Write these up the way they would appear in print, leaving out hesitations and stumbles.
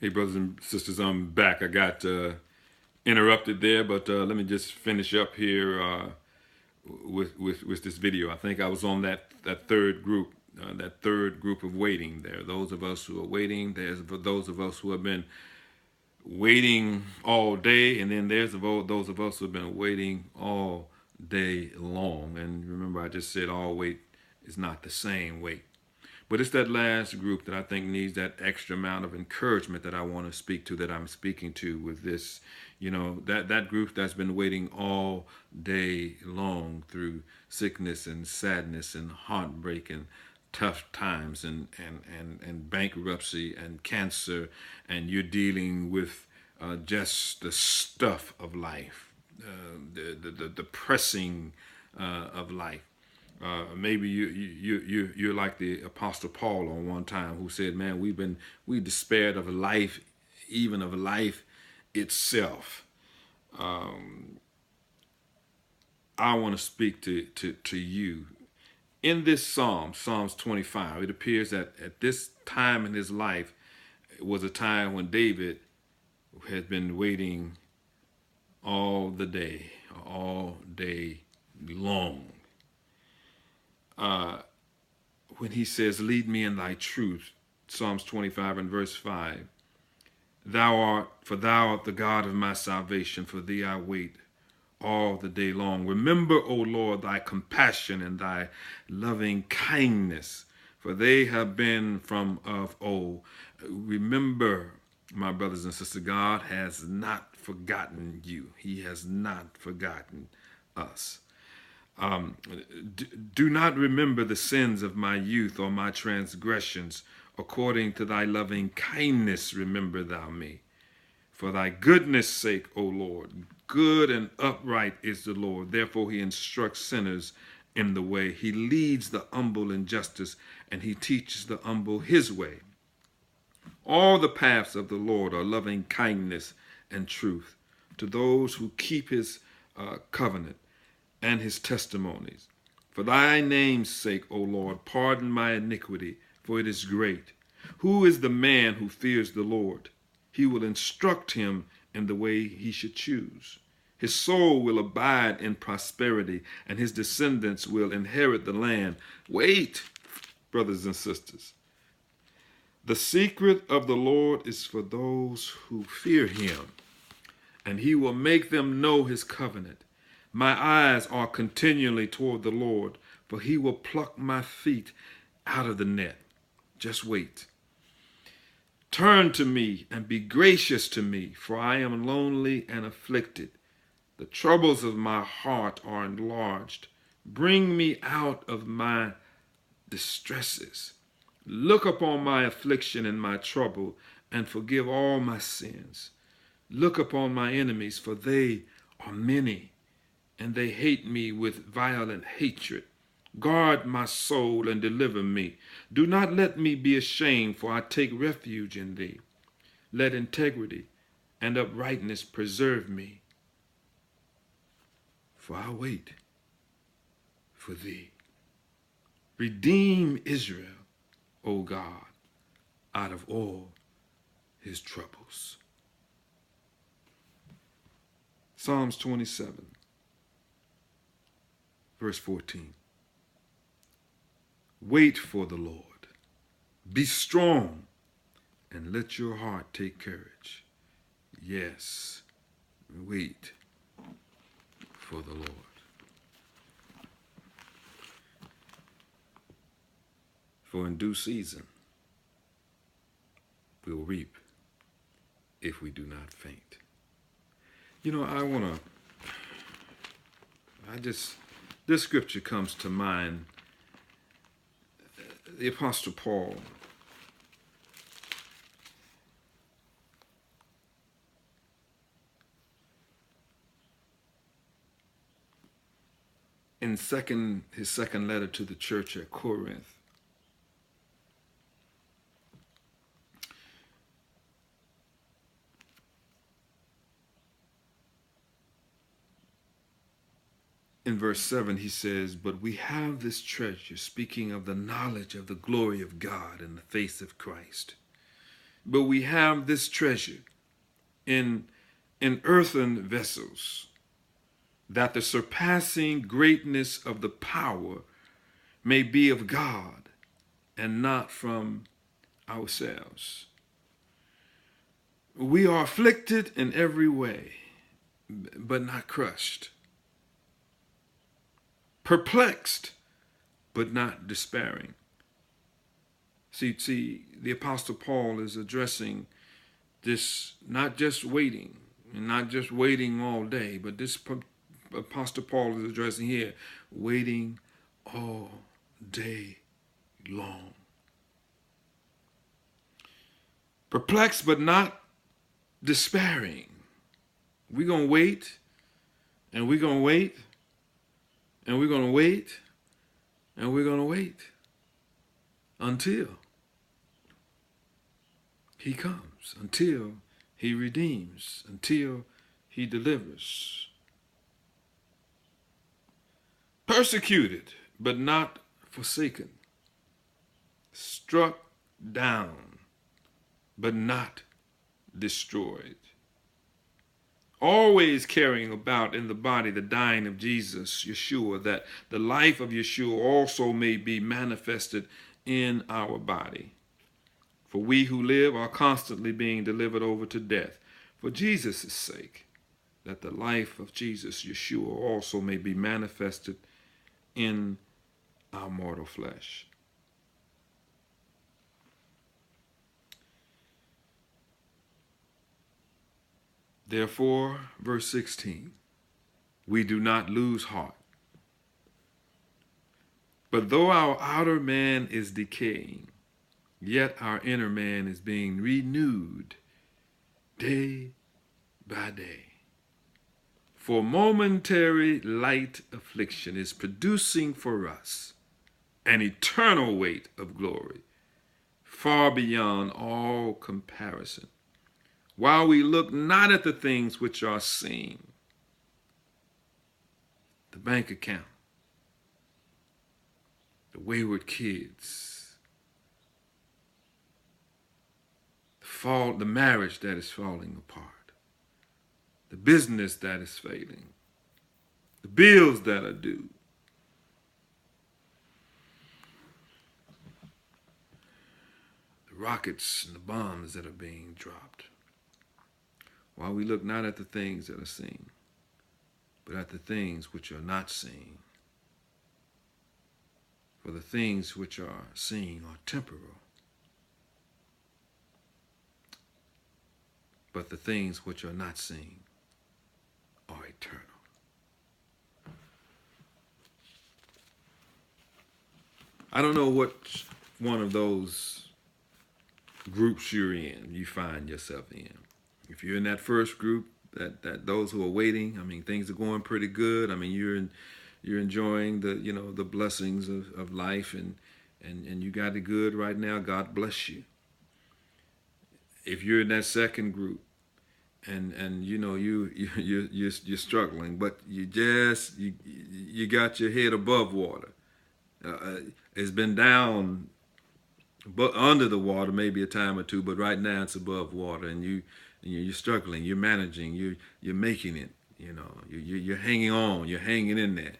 Hey, brothers and sisters, I'm back. I got interrupted there, but let me just finish up here with this video. I think I was on that third group of waiting. There are those of us who are waiting. There's those of us who have been waiting all day, and then there's those of us who have been waiting all day long. And remember, I just said all wait is not the same wait. But it's that last group that I think needs that extra amount of encouragement that I want to speak to, that I'm speaking to with this. That group that's been waiting all day long through sickness and sadness and heartbreak and tough times and bankruptcy and cancer, and you're dealing with just the stuff of life, the pressing of life. Maybe you're like the Apostle Paul on one time, who said, "Man, we despaired of life, even of life itself." I want to speak to you in this Psalms 25. It appears that at this time in his life, it was a time when David had been waiting all day long. When he says, "Lead me in thy truth," Psalms 25 and verse 5, for thou art the God of my salvation, for thee I wait all the day long. Remember, O Lord, thy compassion and thy loving kindness, for they have been from of old. Remember, my brothers and sisters, God has not forgotten you. He has not forgotten us. Do not remember the sins of my youth or my transgressions. According to thy loving kindness, remember thou me. For thy goodness' sake, O Lord, good and upright is the Lord. Therefore he instructs sinners in the way. He leads the humble in justice, and he teaches the humble his way. All the paths of the Lord are loving kindness and truth to those who keep his covenant and his testimonies. For thy name's sake, O Lord, pardon my iniquity, for it is great. Who is the man who fears the Lord? He will instruct him in the way he should choose. His soul will abide in prosperity, and his descendants will inherit the land. Wait, brothers and sisters. The secret of the Lord is for those who fear him, and he will make them know his covenant. My eyes are continually toward the Lord, for he will pluck my feet out of the net. Just wait. Turn to me and be gracious to me, for I am lonely and afflicted. The troubles of my heart are enlarged. Bring me out of my distresses. Look upon my affliction and my trouble, and forgive all my sins. Look upon my enemies, for they are many, and they hate me with violent hatred. Guard my soul and deliver me. Do not let me be ashamed, for I take refuge in thee. Let integrity and uprightness preserve me, for I wait for thee. Redeem Israel, O God, out of all his troubles. Psalms 27, verse 14. Wait for the Lord. Be strong, and let your heart take courage. Yes, wait for the Lord. For in due season we'll reap if we do not faint. This scripture comes to mind. The Apostle Paul, in his second letter to the church at Corinth, in verse 7, he says, "But we have this treasure," speaking of the knowledge of the glory of God in the face of Christ. but we have this treasure in earthen vessels, that the surpassing greatness of the power may be of God and not from ourselves. We are afflicted in every way, but not crushed. Perplexed, but not despairing. See, the Apostle Paul is addressing this, not just waiting, and not just waiting all day, but this Apostle Paul is addressing here, waiting all day long. Perplexed, but not despairing. We're going to wait, and we're going to wait, and we're going to wait, and we're going to wait until he comes, until he redeems, until he delivers. Persecuted, but not forsaken. Struck down, but not destroyed. Always carrying about in the body the dying of Jesus, Yeshua, that the life of Yeshua also may be manifested in our body. For we who live are constantly being delivered over to death for Jesus' sake, that the life of Jesus, Yeshua, also may be manifested in our mortal flesh. Therefore, verse 16, we do not lose heart. But though our outer man is decaying, yet our inner man is being renewed day by day. For momentary light affliction is producing for us an eternal weight of glory, far beyond all comparison. While we look not at the things which are seen, the bank account, the wayward kids, the marriage that is falling apart, the business that is failing, the bills that are due, the rockets and the bombs that are being dropped. While we look not at the things that are seen, but at the things which are not seen. For the things which are seen are temporal, but the things which are not seen are eternal. I don't know what one of those groups you're in, you find yourself in. If you're in that first group, that those who are waiting, I mean, things are going pretty good. I mean, you're enjoying the blessings of life, and you got it good right now. God bless you. If you're in that second group, and you're struggling, but you got your head above water. It's been down, but under the water maybe a time or two, but right now it's above water, and you're struggling, you're managing, you're making it, you're hanging on, you're hanging in there.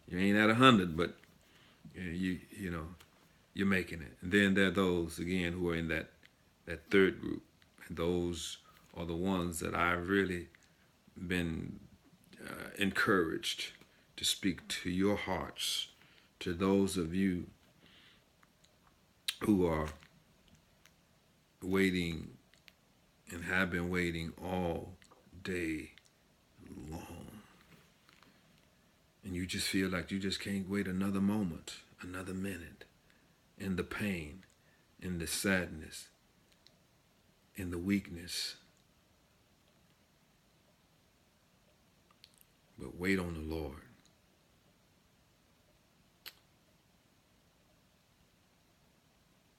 You ain't at 100, but you're making it. And then there are those again who are in that third group, and those are the ones that I've really been encouraged to speak to your hearts, to those of you who are waiting and have been waiting all day long. And you just feel like you just can't wait another moment, another minute, in the pain, in the sadness, in the weakness. But wait on the Lord.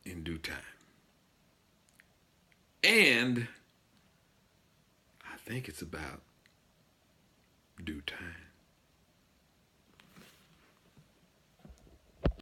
In due time. And I think it's about due time.